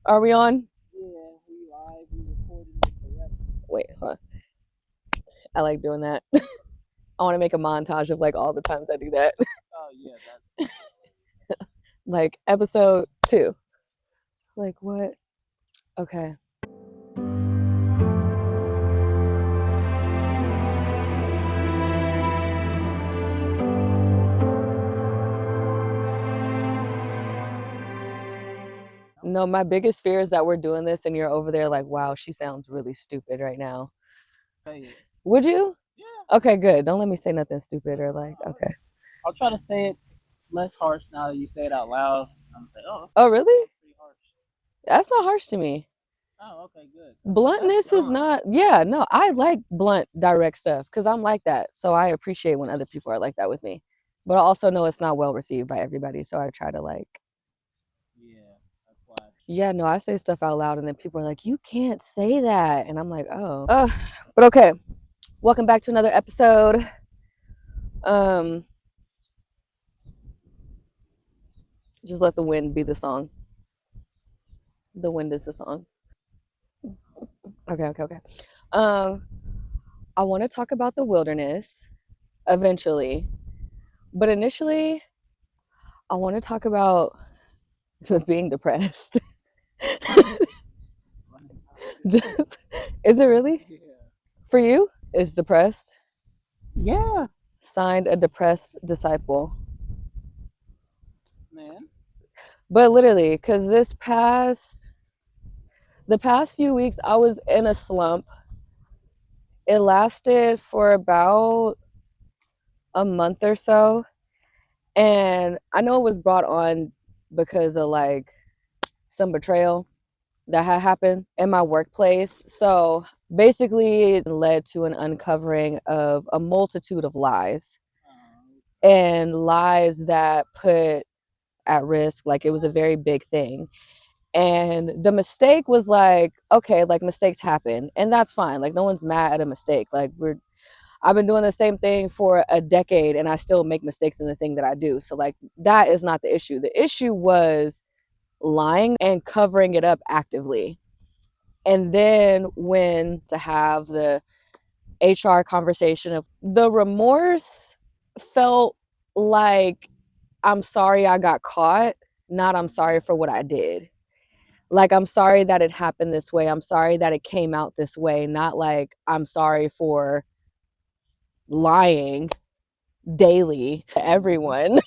Are we on? Yeah, we live, we recording it correctly. Wait, hold on. I like doing that. I want to make a montage of like all the times I do that. Oh yeah, that's Like episode 2. Like what? Okay. No, my biggest fear is that we're doing this and you're over there like, wow, she sounds really stupid right now. say it. Would you? Yeah. Okay, good. Don't let me say nothing stupid or like, okay. I'll try to say it less harsh now that you say it out loud. I'm say, oh, Oh, okay, that really? was pretty harsh. That's not harsh to me. Oh, okay, good. That's Bluntness is not, yeah, no, I like blunt, direct stuff because I'm like that. So I appreciate when other people are like that with me. But I also know it's not well received by everybody. So I try to like, yeah, that's why. yeah, no, I say stuff out loud and then people are like, you can't say that. And I'm like, oh. But okay. Welcome back to another episode. Um, just let the wind be the song. The wind is the song. Okay. Um, I want to talk about the wilderness eventually. But initially, I want to talk about being depressed. Just, is it really? Yeah. For you? Is depressed? Yeah, Signed a depressed disciple. man. But literally, because the past few weeks, I was in a slump. It lasted for about a month or so. And I know it was brought on because of like some betrayal that had happened in my workplace. So basically, it led to an uncovering of a multitude of lies and lies that put at risk, like it was a very big thing. And the mistake was like, okay, like mistakes happen and that's fine. Like no one's mad at a mistake. Like I've been doing the same thing for a decade and I still make mistakes in the thing that I do. So like that is not the issue. The issue was lying and covering it up actively. And then when to have the HR conversation of the remorse felt like I'm sorry I got caught, not I'm sorry for what I did. Like I'm sorry that it happened this way. I'm sorry that it came out this way, not like I'm sorry for lying daily to everyone.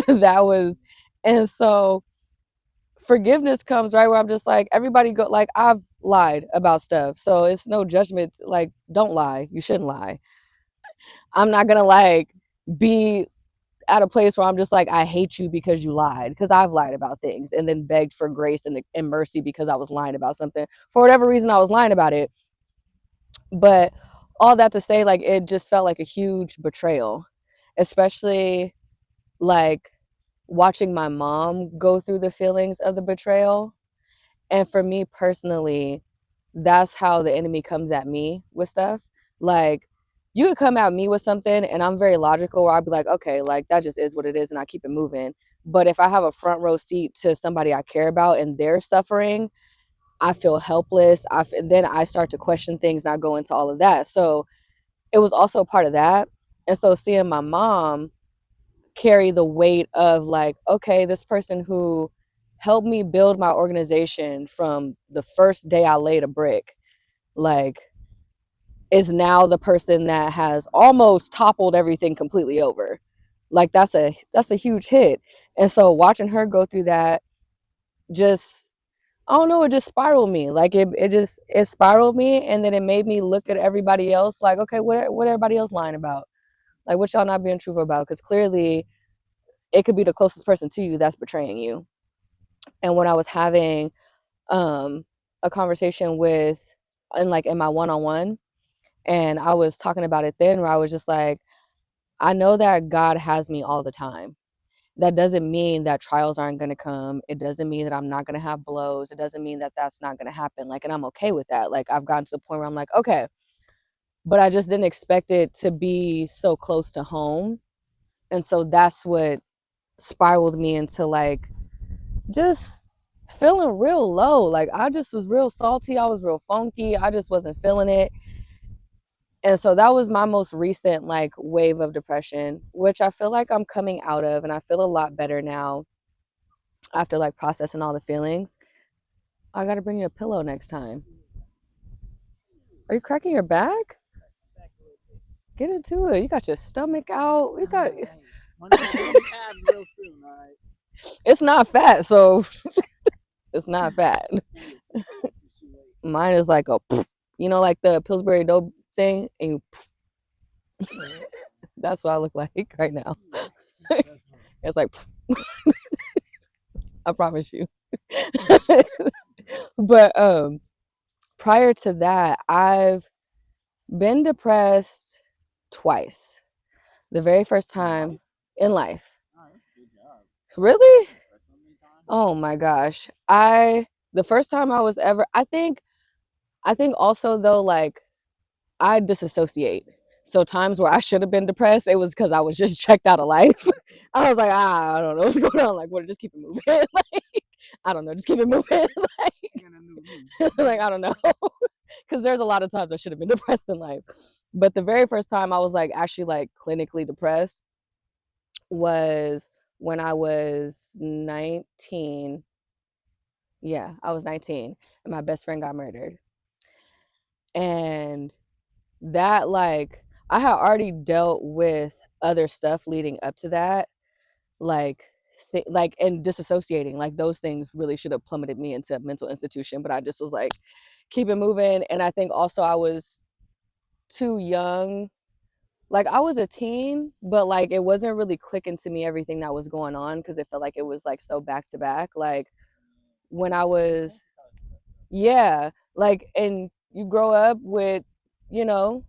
That was, and so forgiveness comes right where I'm just like everybody go like I've lied about stuff. So it's no judgment, like don't lie. You shouldn't lie. I'm not going to like be at a place where I'm just like I hate you because you lied because I've lied about things and then begged for grace and mercy because I was lying about something. For whatever reason I was lying about it. But all that to say like it just felt like a huge betrayal, especially like watching my mom go through the feelings of the betrayal. And for me personally, that's how the enemy comes at me with stuff. Like, you could come at me with something, and I'm very logical, where I'll be like, okay, like that just is what it is, and I keep it moving. But if I have a front row seat to somebody I care about and they're suffering, I feel helpless. And then I start to question things, and I go into all of that. So it was also a part of that. And so seeing my mom carry the weight of like, okay, this person who helped me build my organization from the first day I laid a brick, like is now the person that has almost toppled everything completely over. Like that's a huge hit. And so watching her go through that just I don't know, it just spiraled me. Like it spiraled me and then it made me look at everybody else like, okay, what everybody else lying about? Like what y'all not being truthful about? Because clearly it could be the closest person to you that's betraying you. And when I was having um a conversation with in my one-on-one and I was talking about it then where I was just like, I know that God has me all the time. That doesn't mean that trials aren't going to come. It doesn't mean that I'm not going to have blows. It doesn't mean that that's not going to happen. Like, and I'm okay with that. Like, I've gotten to the point where I'm like, okay, but I just didn't expect it to be so close to home. And so that's what spiraled me into like just feeling real low. Like I just was real salty. I was real funky. I just wasn't feeling it. And so that was my most recent like wave of depression, which I feel like I'm coming out of, and I feel a lot better now after like processing all the feelings. I got to bring you a pillow next time. Are you cracking your back? Back a little bit. Get into it. You got your stomach out. You got Hey, one of these abs real soon, all right? it's not fat, so it's not fat. See you. Just you wait. Mine is like a you know, like the Pillsbury dough thing, and you, that's what I look like right now. That's funny. It's like I promise you. But prior to that, I've been depressed twice. The very first In time life? in life. Oh, that's a good job. Really? That's so many times. Oh my gosh. I the first time I was ever I think also though like I disassociate. So times where I should have been depressed, it was because I was just checked out of life. I was like, I don't know what's going on. Like, what? Just keep it moving. Like, I don't know. Just keep it moving. You're gonna know me. Like I don't know, because there's a lot of times I should have been depressed in life. But the very first time I was like actually like clinically depressed was when I was 19. Yeah, I was 19, and my best friend got murdered. And that like I had already dealt with other stuff leading up to that, like like and disassociating, like those things really should have plummeted me into a mental institution, but I just was like keep it moving. And I think also I was too young. Like I was a teen, but like it wasn't really clicking to me everything that was going on because it felt like it was like so back to back. Like when I was, yeah, like, and you grow up with, you know,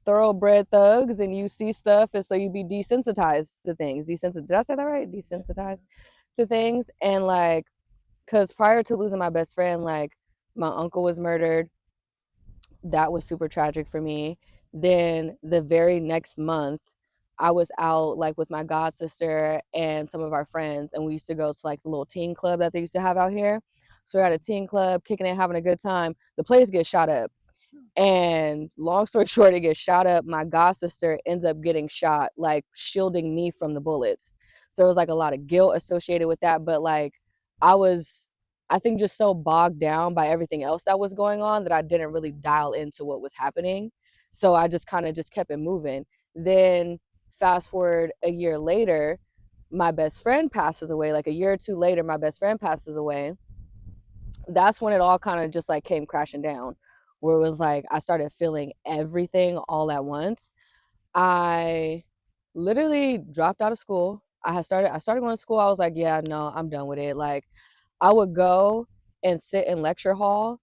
thoroughbred thugs and you see stuff, and so you be desensitized to things. Desensitized, did I say that right? Desensitized to things. And like, because prior to losing my best friend, like my uncle was murdered. That was super tragic for me. Then the very next month, I was out like with my god sister and some of our friends, and we used to go to like the little teen club that they used to have out here. So we're at a teen club, kicking it, having a good time. The place gets shot up. And long story short, it gets shot up. My god sister ends up getting shot, like shielding me from the bullets. So it was like a lot of guilt associated with that. But like I was, I think, just so bogged down by everything else that was going on that I didn't really dial into what was happening. So I just kind of just kept it moving. Then fast forward a year later, my best friend passes away. Like a year or two later, my best friend passes away. That's when it all kind of just like came crashing down, where it was like I started feeling everything all at once. I literally dropped out of school. I started going to school. I was like, yeah, no, I'm done with it. Like I would go and sit in lecture hall,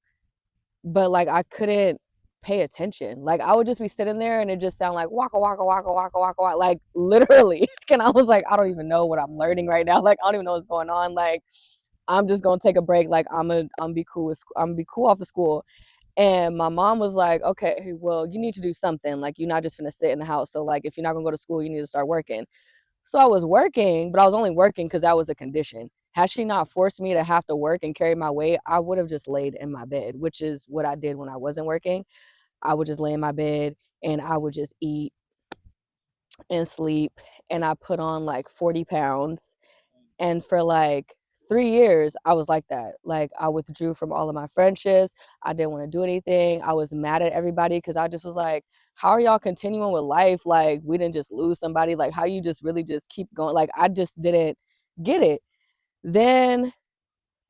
but like I couldn't pay attention. Like I would just be sitting there and it just sound like waka waka waka waka waka waka, like literally. And I was like, I don't even know what I'm learning right now. Like I don't even know what's going on. Like I'm just gonna take a break. Like I'm be cool. I'm gonna be cool off of school. And my mom was like, okay, well, you need to do something. Like you're not just gonna sit in the house. So like if you're not gonna go to school, you need to start working. So I was working, but I was only working because that was a condition. Had she not forced me to have to work and carry my weight, I would have just laid in my bed, which is what I did when I wasn't working. I would just lay in my bed and I would just eat and sleep. And I put on like 40 pounds. And for like 3 years, I was like that. Like I withdrew from all of my friendships. I didn't want to do anything. I was mad at everybody because I just was like, how are y'all continuing with life? Like we didn't just lose somebody. Like how you just really just keep going. Like I just didn't get it. Then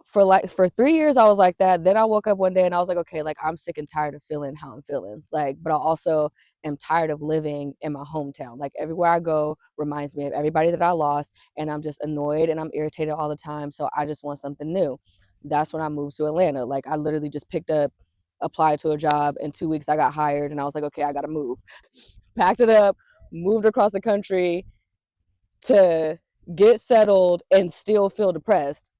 for 3 years I was like that. Then I woke up one day and I was like, okay, like I'm sick and tired of feeling how I'm feeling. Like, but I also am tired of living in my hometown. Like everywhere I go reminds me of everybody that I lost, and I'm just annoyed and I'm irritated all the time. So I just want something new. That's when I moved to Atlanta. Like I literally just picked up, applied to a job. In 2 weeks I got hired, and I was like, okay, I gotta move. Packed it up, moved across the country to get settled and still feel depressed.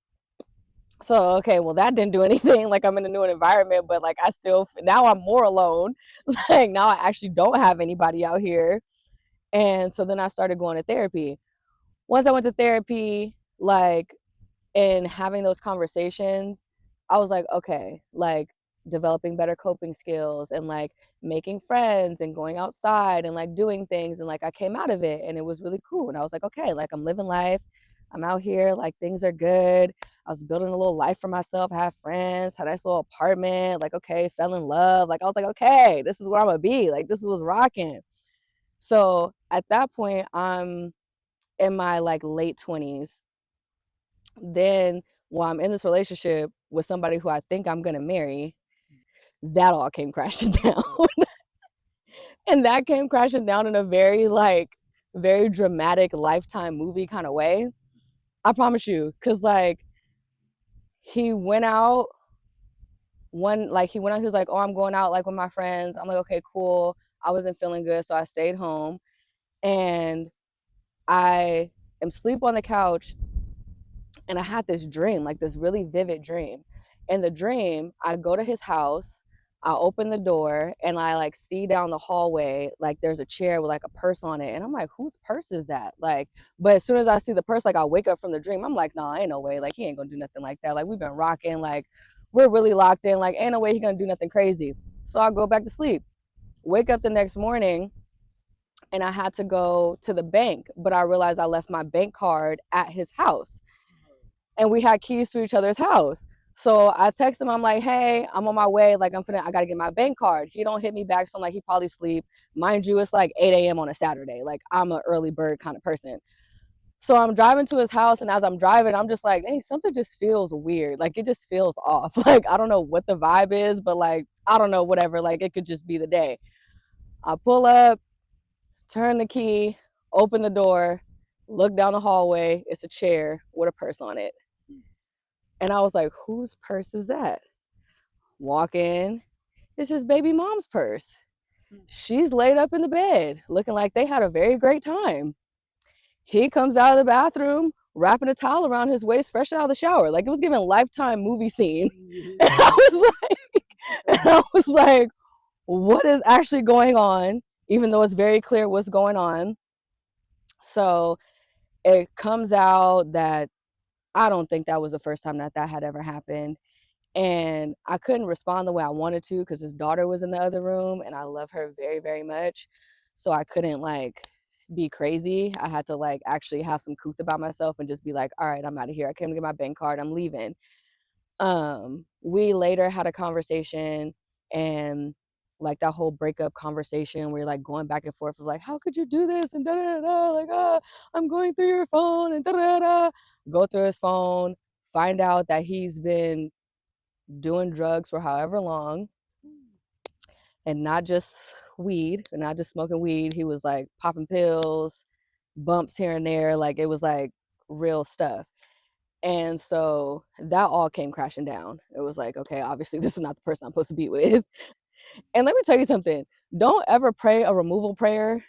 So okay, well that didn't do anything. Like I'm in a new environment, but like I still now I'm more alone. Like now I actually don't have anybody out here. And so then I started going to therapy. Once I went to therapy, like in having those conversations, I was like, okay, like developing better coping skills and like making friends and going outside and like doing things. And like I came out of it and it was really cool. And I was like, okay, like I'm living life. I'm out here, like things are good. I was building a little life for myself, have friends, had a nice little apartment, like, okay, fell in love. Like I was like, okay, this is where I'm gonna be. Like this was rocking. So at that point, I'm in my like late 20s. Then while I'm in this relationship with somebody who I think I'm gonna marry, that all came crashing down. And that came crashing down in a very like very dramatic lifetime movie kind of way. I promise you. Cause like he went out he went out, he was like, oh, I'm going out like with my friends. I'm like, okay, cool. I wasn't feeling good, so I stayed home. And I am asleep on the couch and I had this dream, like this really vivid dream. In the dream, I go to his house, I open the door, and I like see down the hallway, like there's a chair with like a purse on it. And I'm like, whose purse is that? Like, but as soon as I see the purse, like I wake up from the dream, I'm like, nah, ain't no way. Like, he ain't gonna do nothing like that. Like, we've been rocking, like, we're really locked in. Like, ain't no way he gonna do nothing crazy. So I go back to sleep. Wake up the next morning, and I had to go to the bank, but I realized I left my bank card at his house and we had keys to each other's house. So I text him, I'm like, hey, I'm on my way. Like, I gotta get my bank card. He don't hit me back. So I'm like, he probably sleep. Mind you, it's like 8 a.m. on a Saturday. Like, I'm an early bird kind of person. So I'm driving to his house. And as I'm driving, I'm just like, hey, something just feels weird. Like, it just feels off. Like, I don't know what the vibe is, but like, I don't know, whatever. Like, it could just be the day. I pull up, turn the key, open the door, look down the hallway. It's a chair with a purse on it. And I was like, whose purse is that? Walk in, it's his baby mom's purse. She's laid up in the bed, looking like they had a very great time. He comes out of the bathroom, wrapping a towel around his waist, fresh out of the shower. Like it was giving Lifetime movie scene. And I was like, what is actually going on? Even though it's very clear what's going on. So it comes out that I don't think that was the first time that had ever happened. And I couldn't respond the way I wanted to because his daughter was in the other room and I love her very, very much. So I couldn't like be crazy. I had to like actually have some couth about myself and just be like, all right, I'm out of here. I came to get my bank card. I'm leaving. We later had a conversation and like that whole breakup conversation, we're like going back and forth of like, how could you do this? And da da da, like, I'm going through your phone and da da da. Go through his phone, find out that he's been doing drugs for however long and not just weed, and not just smoking weed. He was like popping pills, bumps here and there. Like it was like real stuff. And so that all came crashing down. It was like, okay, obviously this is not the person I'm supposed to be with. And let me tell you something. Don't ever pray a removal prayer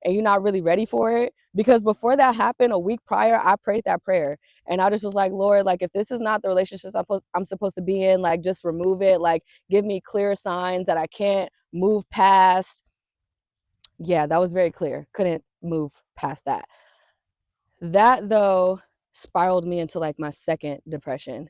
and you're not really ready for it. Because before that happened, a week prior, I prayed that prayer. And I just was like, Lord, like, if this is not the relationship I'm supposed to be in, like, just remove it. Like, give me clear signs that I can't move past. Yeah, that was very clear. Couldn't move past that. That, though, spiraled me into like my second depression.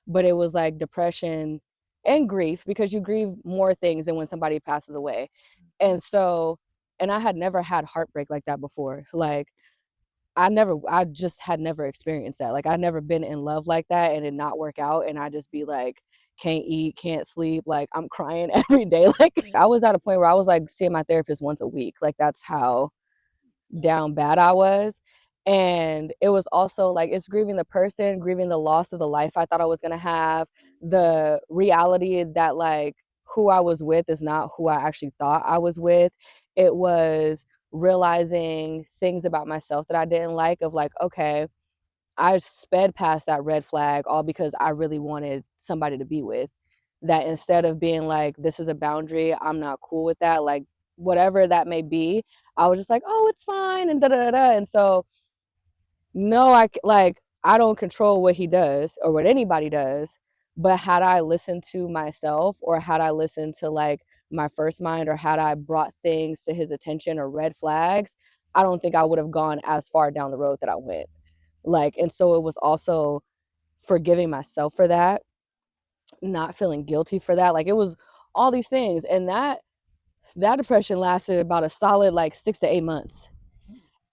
But it was like depression and grief because you grieve more things than when somebody passes away. And so, and I had never had heartbreak like that before. Like I just had never experienced that. Like I'd never been in love like that and it not work out. And I just be like, can't eat, can't sleep. Like I'm crying every day. Like I was at a point where I was like seeing my therapist once a week. Like that's how down bad I was. And it was also like it's grieving the person, grieving the loss of the life I thought I was gonna have, the reality that like who I was with is not who I actually thought I was with. It was realizing things about myself that I didn't like, of like, okay, I sped past that red flag all because I really wanted somebody to be with. That instead of being like, this is a boundary, I'm not cool with that, like whatever that may be, I was just like, oh, it's fine, and da da da. And so, no, I don't control what he does or what anybody does. But had I listened to myself, or had I listened to like my first mind, or had I brought things to his attention or red flags, I don't think I would have gone as far down the road that I went. Like, and so it was also forgiving myself for that, not feeling guilty for that. Like it was all these things. And that depression lasted about a solid like 6 to 8 months.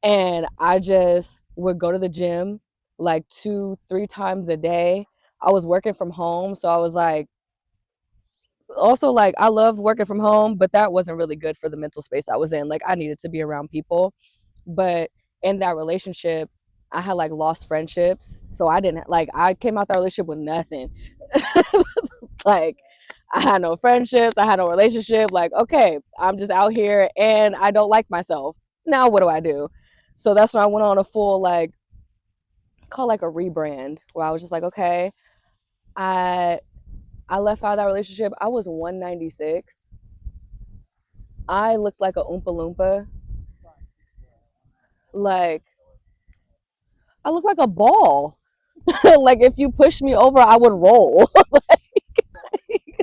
And I just would go to the gym like 2, 3 times a day. I was working from home. So I was like, also like I loved working from home, but that wasn't really good for the mental space I was in. Like I needed to be around people. But in that relationship, I had like lost friendships. So I didn't like I came out that relationship with nothing. Like I had no friendships, I had no relationship. Like, okay, I'm just out here and I don't like myself. Now what do I do? So that's when I went on a full like call like a rebrand where I was just like, okay, I I left out of that relationship. I was 196. I looked like a Oompa Loompa. Like I looked like a ball. Like if you pushed me over, I would roll.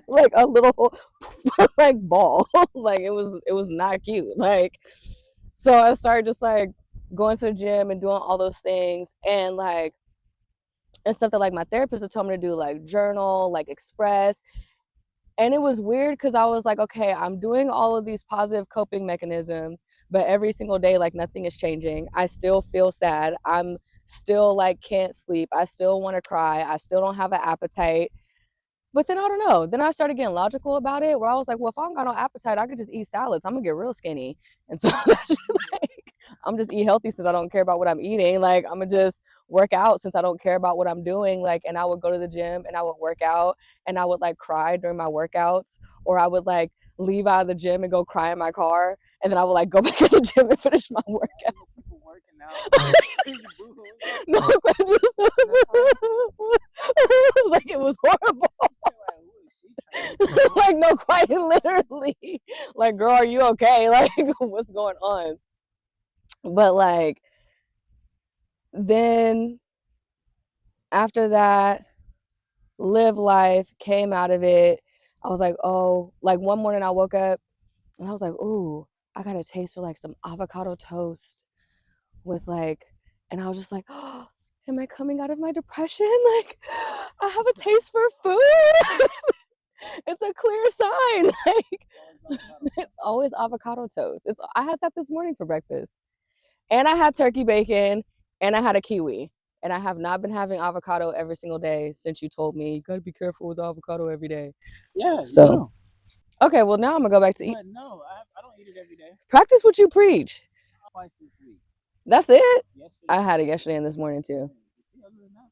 Like a little like ball. Like it was not cute. Like so I started just like going to the gym and doing all those things and like and stuff that like my therapist had told me to do, like journal, like express. And it was weird because I was like, okay, I'm doing all of these positive coping mechanisms, but every single day, like nothing is changing. I still feel sad. I'm still like can't sleep. I still want to cry. I still don't have an appetite. But then I don't know. Then I started getting logical about it, where I was like, well, if I don't got no appetite, I could just eat salads. I'm gonna get real skinny. And so that's just like, I'm just eat healthy since I don't care about what I'm eating. Like I'm gonna just work out since I don't care about what I'm doing. Like, and I would go to the gym and I would work out and I would like cry during my workouts, or I would like leave out of the gym and go cry in my car, and then I would like go back to the gym and finish my workout. People working out. No, like it was horrible. Like no, quite literally. Like, girl, are you okay? Like, what's going on? But like then after that, live life, came out of it. I was like, oh, like one morning I woke up and I was like, ooh, I got a taste for like some avocado toast with like, and I was just like, oh, am I coming out of my depression? Like, I have a taste for food. It's a clear sign. Like, it's always avocado toast. I had that this morning for breakfast. And I had turkey bacon and I had a kiwi. And I have not been having avocado every single day since you told me you gotta be careful with avocado every day. Yeah, So, no. okay, well now I'm gonna go back to eat. But no, I don't eat it every day. Practice what you preach. Twice this week. That's it. Yesterday. I had it yesterday and this morning too. See, other than that,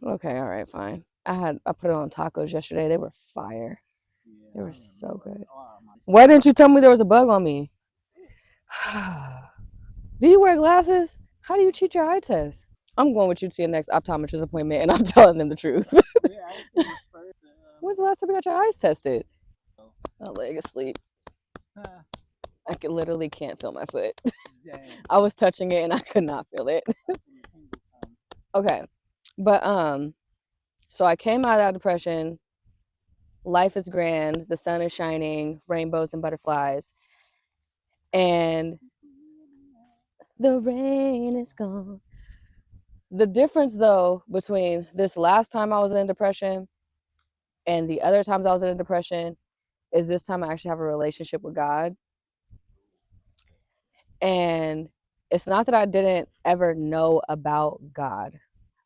though, Okay, all right, fine. I put it on tacos yesterday. They were fire. yeah, They were so good. oh, Why didn't you tell me there was a bug on me? Do you wear glasses? How do you cheat your eye test? I'm going with you to your next optometrist appointment and I'm telling them the truth. Yeah, I see this first. When's the last time you got your eyes tested? My leg asleep. I literally can't feel my foot. Dang. I was touching it and I could not feel it. Okay. But so I came out of that depression. Life is grand, the sun is shining, rainbows and butterflies. And the rain is gone. The difference though between this last time I was in depression and the other times I was in a depression is this time I actually have a relationship with God. And it's not that I didn't ever know about God.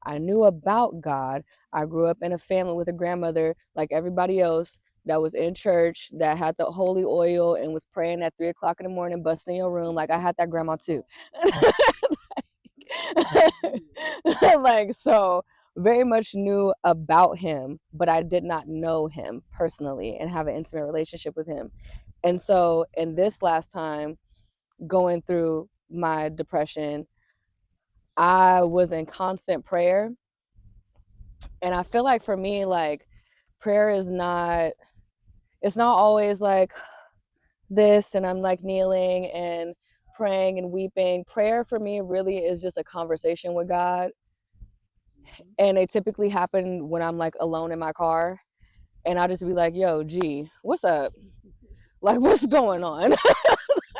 I knew about God. I grew up in a family with a grandmother like everybody else that was in church, that had the holy oil and was praying at 3 o'clock in the morning, busting in your room. Like I had that grandma too. Like, so very much knew about him, but I did not know him personally and have an intimate relationship with him. And so in this last time going through my depression, I was in constant prayer. And I feel like for me, like prayer is not, it's not always like this and I'm like kneeling and praying and weeping. Prayer for me really is just a conversation with God. And they typically happen when I'm like alone in my car and I'll just be like, yo, G, what's up? Like, what's going on?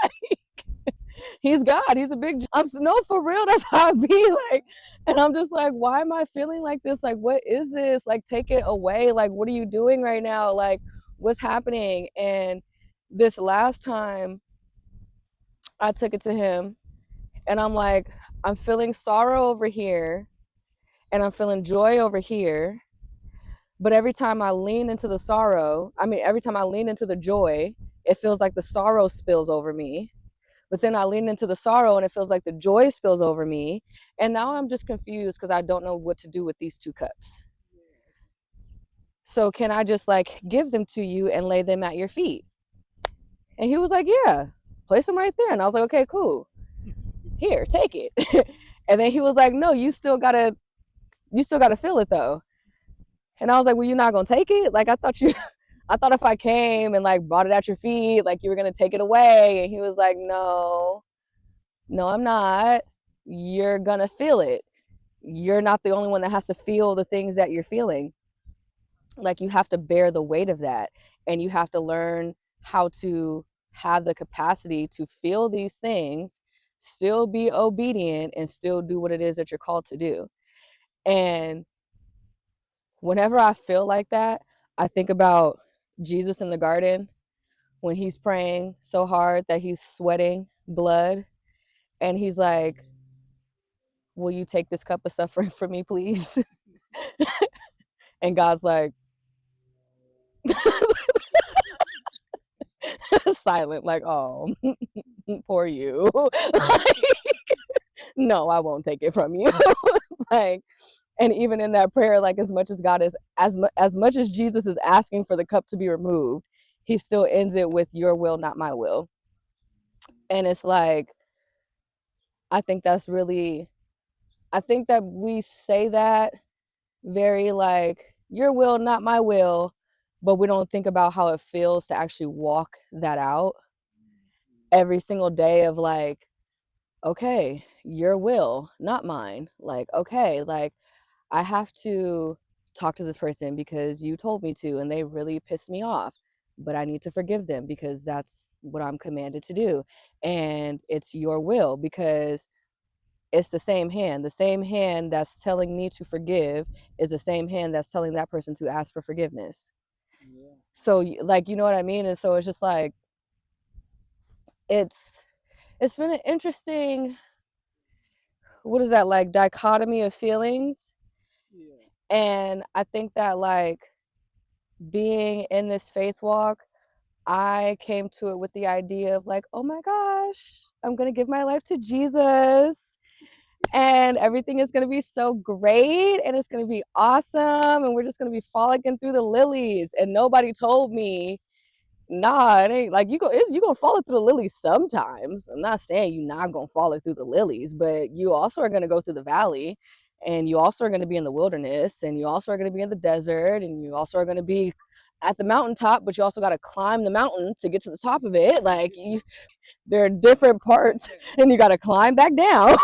Like, He's God. He's a big. I'm no, for real. That's how I be like, and I'm just like, why am I feeling like this? Like, what is this? Like, take it away. Like, what are you doing right now? Like, what's happening? And this last time, I took it to him, and I'm like, I'm feeling sorrow over here, and I'm feeling joy over here. But every time I lean into the sorrow, I mean, every time I lean into the joy, it feels like the sorrow spills over me. But then I lean into the sorrow and it feels like the joy spills over me. And now I'm just confused because I don't know what to do with these two cups. So can I just like give them to you and lay them at your feet? And he was like, yeah, place them right there. And I was like, okay, cool. Here, take it. And then he was like, no, you still gotta feel it though. And I was like, well, you're not gonna take it? Like I thought if I came and like brought it at your feet, like you were gonna take it away. And he was like, no, no, I'm not. You're gonna feel it. You're not the only one that has to feel the things that you're feeling. Like you have to bear the weight of that, and you have to learn how to have the capacity to feel these things, still be obedient, and still do what it is that you're called to do. And whenever I feel like that, I think about Jesus in the garden when he's praying so hard that he's sweating blood, and he's like, will you take this cup of suffering for me, please? And God's like, silent, like, oh, poor you. Like, no, I won't take it from you. Like, and even in that prayer, like as much as God is as much as Jesus is asking for the cup to be removed, he still ends it with your will, not my will. And it's like, I think that's really, I think that we say that very like, your will, not my will, but we don't think about how it feels to actually walk that out every single day of like, okay, your will, not mine. Like, okay, like I have to talk to this person because you told me to and they really pissed me off. But I need to forgive them because that's what I'm commanded to do. And it's your will because it's the same hand. The same hand that's telling me to forgive is the same hand that's telling that person to ask for forgiveness. Yeah. So like, you know what I mean? And so it's just like, it's it's been an interesting, what is that, like dichotomy of feelings. Yeah. And I think that like being in this faith walk, I came to it with the idea of like, oh my gosh, I'm gonna give my life to Jesus and everything is gonna be so great and it's gonna be awesome and we're just gonna be frolicking through the lilies. And nobody told me, nah, it ain't like you gonna follow through the lilies sometimes. I'm not saying you're not gonna follow through the lilies, but you also are gonna go through the valley, and you also are gonna be in the wilderness, and you also are gonna be in the desert, and you also are gonna be at the mountaintop, but you also gotta climb the mountain to get to the top of it. Like there are different parts, and you gotta climb back down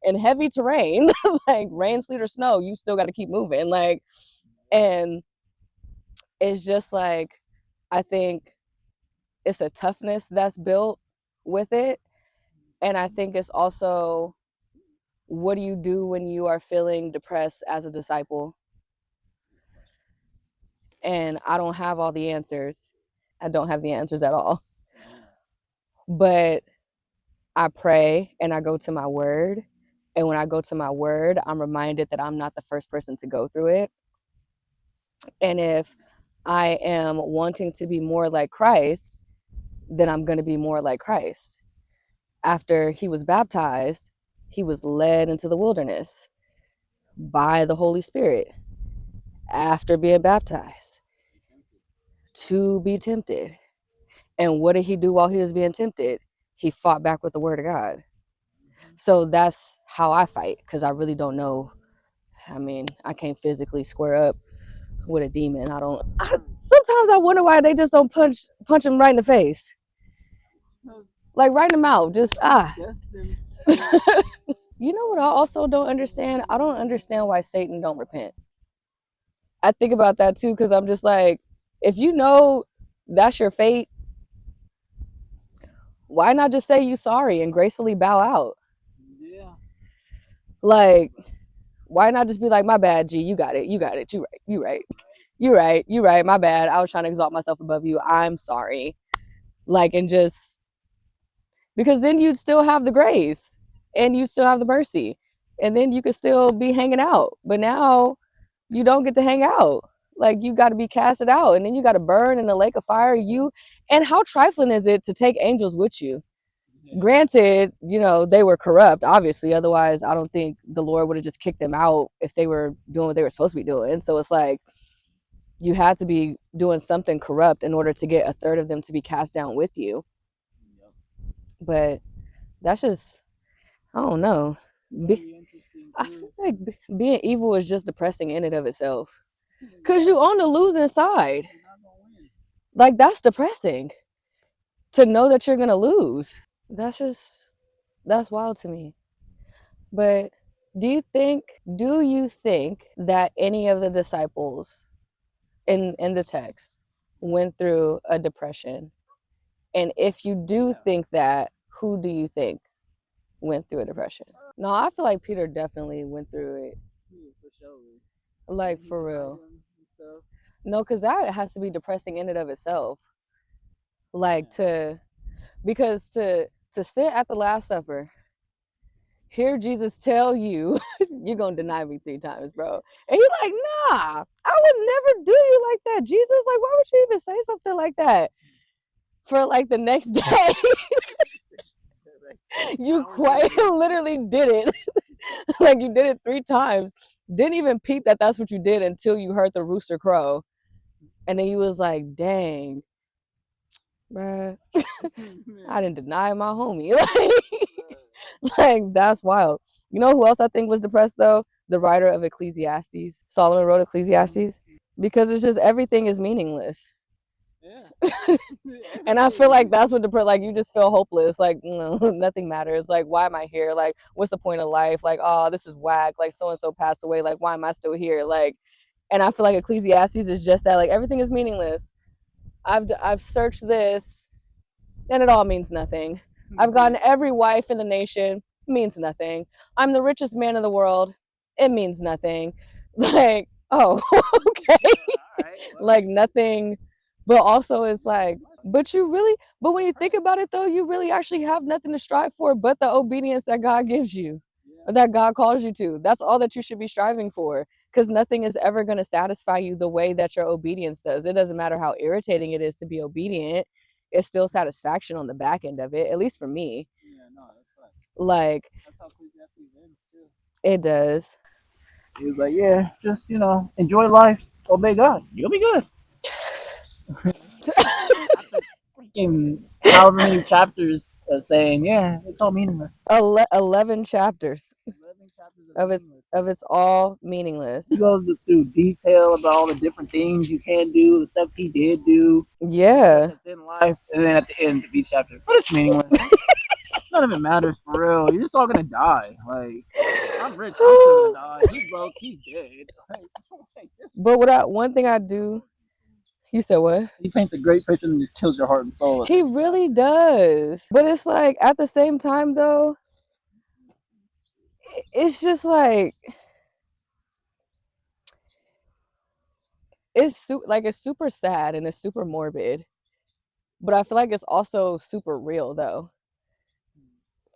in heavy terrain, like rain, sleet, or snow. You still gotta keep moving. Like, and it's just like, I think it's a toughness that's built with it. And I think it's also, what do you do when you are feeling depressed as a disciple? And I don't have all the answers. I don't have the answers at all. But I pray and I go to my word. And when I go to my word, I'm reminded that I'm not the first person to go through it. And if I am wanting to be more like Christ, then I'm going to be more like Christ. After he was baptized, he was led into the wilderness by the Holy Spirit after being baptized to be tempted. And what did he do while he was being tempted? He fought back with the word of God. So that's how I fight, because I really don't know. I mean, I can't physically square up with a demon. Sometimes I wonder why they just don't punch him right in the face. Like right in the mouth. Just You know what I also don't understand? I don't understand why Satan don't repent. I think about that too, because I'm just like, if you know that's your fate, Why not just say you sorry and gracefully bow out? Yeah. Like, why not just be like, my bad, G, you got it, you got it, you right, you right, you right, you right, my bad. I was trying to exalt myself above you. I'm sorry. Like, and just because then you'd still have the grace and you still have the mercy. And then you could still be hanging out. But now you don't get to hang out. Like you got to be casted out and then you got to burn in the lake of fire. You and how trifling is it to take angels with you? Yeah. Granted, you know, they were corrupt, obviously. Otherwise, I don't think the Lord would have just kicked them out if they were doing what they were supposed to be doing. So it's like you had to be doing something corrupt in order to get a third of them to be cast down with you. Yep. But that's just, I don't know. Very interesting I too. feel like being evil is just depressing in and of itself. Cause you on the losing side. You're not gonna win. Like that's depressing to know that you're gonna lose. That's wild to me. But do you think that any of the disciples in the text went through a depression? And if you do think that, who do you think went through a depression? No, I feel like Peter definitely went through it. Yeah, for sure. Like He for denied real. him and stuff. No, because that has to be depressing in and of itself. Like Yeah. to sit at the Last Supper, hear Jesus tell you, you're gonna deny me 3 times, bro. And you're like, nah, I would never do you like that. Jesus, like, why would you even say something like that? For like the next day, you quite literally did it. Like you did it 3 times. Didn't even peep that that's what you did until you heard the rooster crow. And then you was like, dang, bruh, I didn't deny my homie. Like that's wild. You know who else I think was depressed though? The writer of Ecclesiastes. Solomon wrote Ecclesiastes because it's just everything is meaningless. Yeah. And I feel like that's what like you just feel hopeless. Like no, nothing matters. Like why am I here? Like what's the point of life? Like oh this is whack. Like so and so passed away. Like why am I still here? Like, and I feel like Ecclesiastes is just that. Like everything is meaningless. I've searched this, and it all means nothing. I've gotten every wife in the nation. Means nothing. I'm the richest man in the world. It means nothing. Like oh okay. All right. Well, Like nothing. But also it's like but you really but when you think about it though you really actually have nothing to strive for but the obedience that God gives you or that God calls you to. That's all that you should be striving for because nothing is ever going to satisfy you the way that your obedience does. It doesn't matter how irritating it is to be obedient. It's still satisfaction on the back end of it, at least for me. yeah, no, that's right. Like That's how Ecclesiastes ends too. it does. He was like, yeah, just enjoy life, obey God, you'll be good. After freaking however many chapters saying, yeah, it's all meaningless. 11 chapters 11 chapters of of meaninglessness. it's all He meaningless. goes through detail about all the different things you can do, the stuff he did do, the stuff Yeah. that's in life, and then at the end of each chapter, but it's meaningless. None of it matters for real. You're just all gonna die. Like I'm rich, I'm still gonna die. He's broke, he's dead. But one thing I do, you said what? He paints a great picture and just kills your heart and soul. He really does. But it's like at the same time though, it's just like it's super sad and it's super morbid. But I feel like it's also super real though.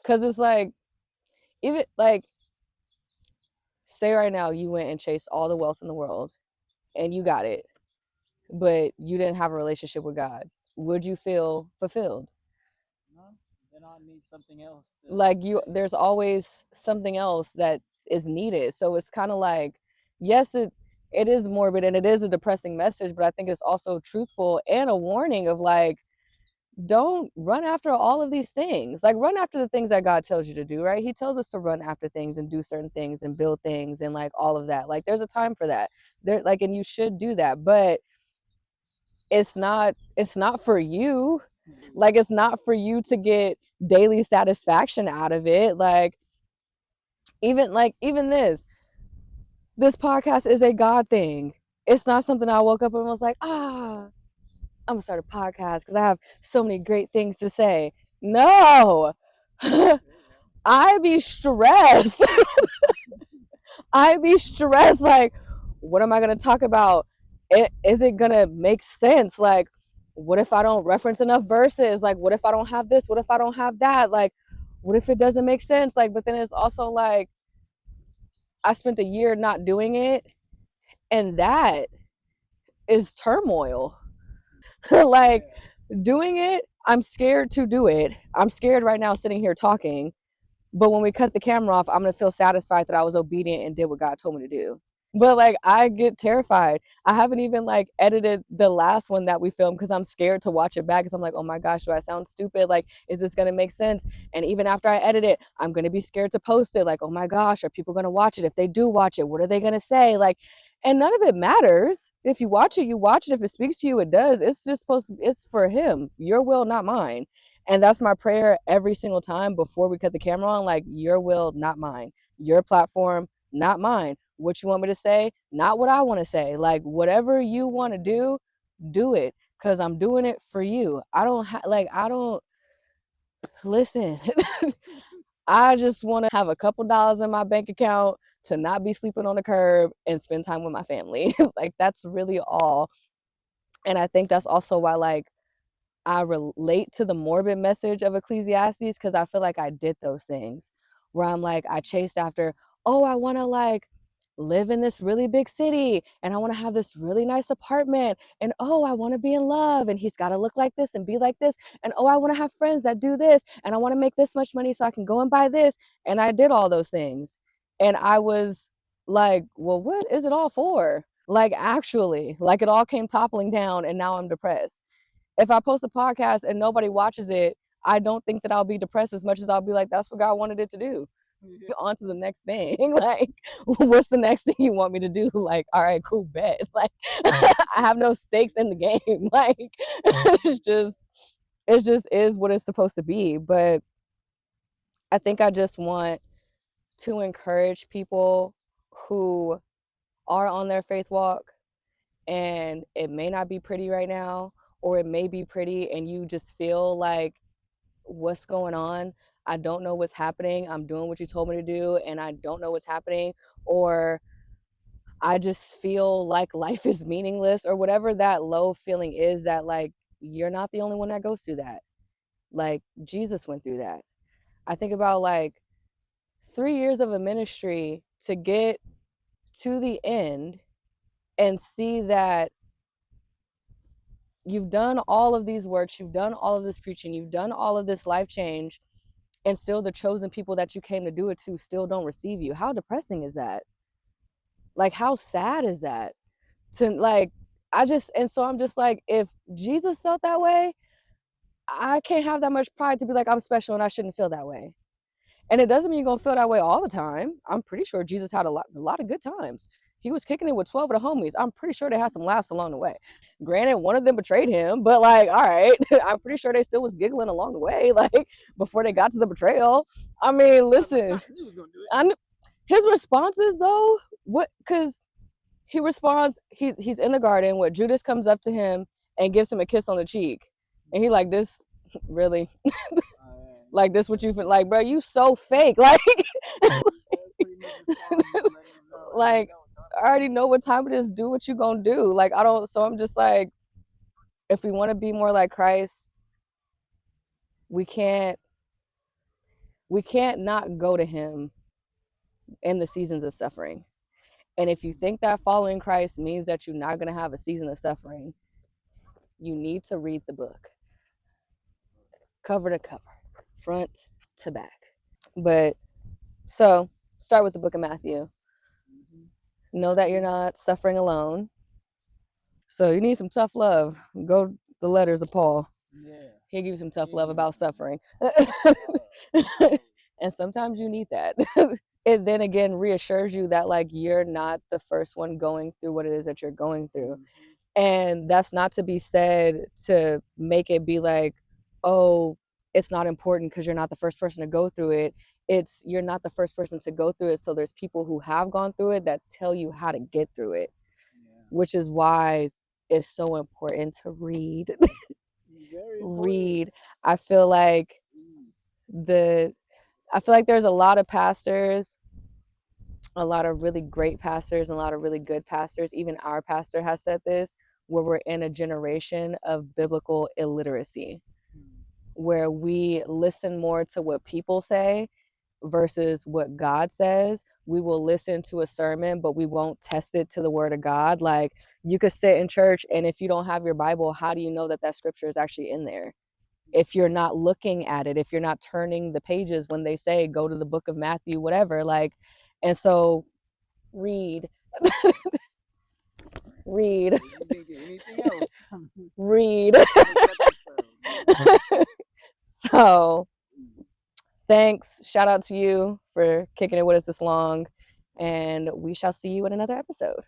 Cause it's like even like say right now you went and chased all the wealth in the world and you got it, but you didn't have a relationship with God. Would you feel fulfilled? No, then I need something else. Like there's always something else that is needed. So it's kind of like yes it is morbid and it is a depressing message, but I think it's also truthful and a warning of like don't run after all of these things. Like run after the things that God tells you to do, right? He tells us to run after things and do certain things and build things and like all of that. Like there's a time for that. There like and you should do that, but it's not for you. Like it's not for you to get daily satisfaction out of it. Like even this podcast is a God thing. It's not something I woke up and was like, I'm gonna start a podcast because I have so many great things to say. No. I be stressed. I be stressed. Like, what am I gonna talk about? Is it gonna make sense? Like, what if I don't reference enough verses? Like, what if I don't have this? What if I don't have that? Like, what if it doesn't make sense? Like, but then it's also like I spent a year not doing it, and that is turmoil. Like doing it, I'm scared to do it. I'm scared right now sitting here talking. But when we cut the camera off, I'm gonna feel satisfied that I was obedient and did what God told me to do. But like I get terrified. I haven't even like edited the last one that we filmed because I'm scared to watch it back because I'm like, oh my gosh, do I sound stupid? Like, is this gonna make sense? And even after I edit it, I'm gonna be scared to post it. Like, oh my gosh, are people gonna watch it? If they do watch it, what are they gonna say? Like, and none of it matters. If you watch it, you watch it. If it speaks to you, it does. It's just supposed to, it's for him. Your will, not mine. And that's my prayer every single time before we cut the camera on. Like, your will, not mine. Your platform, not mine. What you want me to say, not what I want to say. Like, whatever you want to do it. Because I'm doing it for you. I don't I don't listen. I just want to have a couple dollars in my bank account to not be sleeping on the curb and spend time with my family. Like, that's really all. And I think that's also why, like, I relate to the morbid message of Ecclesiastes because I feel like I did those things where I'm like, I chased after, oh, I want to like live in this really big city and I want to have this really nice apartment and oh, I want to be in love and he's got to look like this and be like this and oh, I want to have friends that do this and I want to make this much money so I can go and buy this. And I did all those things. And I was like, well, what is it all for? Like, actually, like it all came toppling down and now I'm depressed. If I post a podcast and nobody watches it, I don't think that I'll be depressed as much as I'll be like, that's what God wanted it to do. On to the next thing. Like, what's the next thing you want me to do? Like, all right, cool, bet. Like, I have no stakes in the game. Like, it just is what it's supposed to be. But I think I just want to encourage people who are on their faith walk and it may not be pretty right now, or it may be pretty and you just feel like, what's going on? I don't know what's happening. I'm doing what you told me to do and I don't know what's happening. Or I just feel like life is meaningless, or whatever that low feeling is, that like you're not the only one that goes through that. Like, Jesus went through that. I think about like 3 years of a ministry to get to the end and see that you've done all of these works, you've done all of this preaching, you've done all of this life change, and still the chosen people that you came to do it to still don't receive you. How depressing is that? Like, how sad is that? To like, and so I'm just like, if Jesus felt that way, I can't have that much pride to be like, I'm special and I shouldn't feel that way. And it doesn't mean you're gonna feel that way all the time. I'm pretty sure Jesus had a lot of good times. He was kicking it with 12 of the homies. I'm pretty sure they had some laughs along the way. Granted, one of them betrayed him, but like, all right, I'm pretty sure they still was giggling along the way, like before they got to the betrayal. I mean, listen, I knew, his responses though, what? Because he responds, he's in the garden where Judas comes up to him and gives him a kiss on the cheek, and he like, this really, like, this what you feel like, bro? You so fake, like. Like, I already know what time it is. Do what you gonna do. Like, I don't. So I'm just like, if we want to be more like Christ, we can't not go to Him in the seasons of suffering. And if you think that following Christ means that you're not gonna have a season of suffering, you need to read the book, cover to cover, front to back. But so start with the book of Matthew. Know that you're not suffering alone. So you need some tough love. Go the letters of Paul. Yeah. He'll give you some tough love about suffering. And sometimes you need that. It then again reassures you that like you're not the first one going through what it is that you're going through. And that's not to be said to make it be like, oh, it's not important because you're not the first person to go through it. It's, you're not the first person to go through it. So there's people who have gone through it that tell you how to get through it, which is why it's so important to read. Read. I feel like I feel like there's a lot of pastors, a lot of really great pastors, and a lot of really good pastors. Even our pastor has said this, where we're in a generation of biblical illiteracy, where we listen more to what people say versus what God says. We will listen to a sermon, but we won't test it to the word of God. Like, you could sit in church, and if you don't have your Bible, how do you know that that scripture is actually in there? If you're not looking at it, if you're not turning the pages when they say go to the book of Matthew, whatever, like, and so read, read, Anything else? read. So thanks. Shout out to you for kicking it with us this long. And we shall see you in another episode.